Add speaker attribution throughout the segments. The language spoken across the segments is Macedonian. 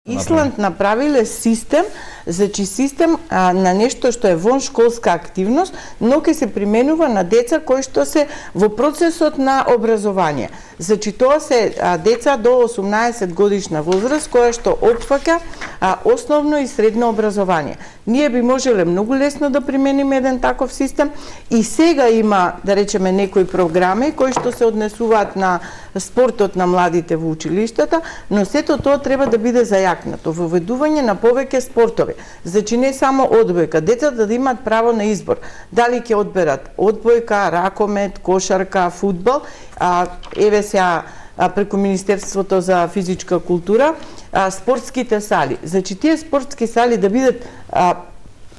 Speaker 1: Исланд направиле систем, значи систем на нешто што е воншколска активност, но ќе се применува на деца кои што се во процесот на образование. Значи тоа се деца до 18 годишна возраст која што опфаќа основно и средно образование. Ние би можеле многу лесно да примениме еден таков систем и сега има, да речеме, некои програми кои што се однесуваат на спортот на младите во училиштата, но сето тоа треба да биде зајакнато, воведување на повеќе спортови. Значи не само одбојка, децата да имаат право на избор. Дали ќе одберат одбојка, ракомет, кошарка, фудбал, еве сега преку Министерството за физичка култура, спортските сали. Значи тие спортски сали да бидат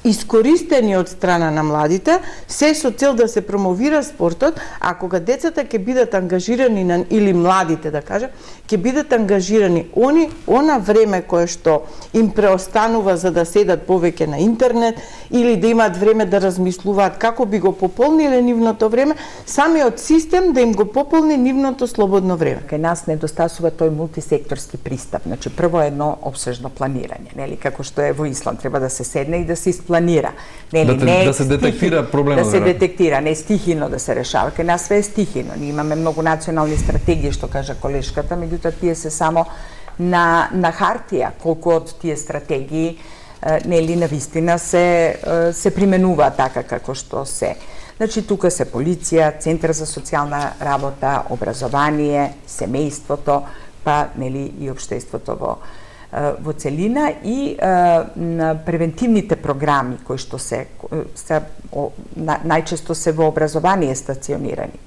Speaker 1: искористени од страна на младите, се со цел да се промовира спортот, а кога децата ќе бидат ангажирани или младите, да кажем, ќе бидат ангажирани она време кое што им преостанува за да седат повеќе на интернет или да имаат време да размислуваат како би го пополниле нивното време, самиот систем да им го пополни нивното слободно време.
Speaker 2: Кај нас недостасува тој мултисекторски пристап. Значи прво едно опсежно планирање, нели, како што е во Исланд, треба да се седне и да се планира, нели,
Speaker 3: да се детектира проблемот,
Speaker 2: да се детектира, не стихино да се решава. Кај нас све е стихино. Ние имаме многу национални стратегии, што кажа колешката, меѓутоа тие се само на хартија. Колку од тие стратегии нели навистина се применува така како што се. Значи тука се полиција, центар за социјална работа, образование, семејството, па нели и општеството во целина и на превентивните програми кои што се најчесто се во образование стационирани.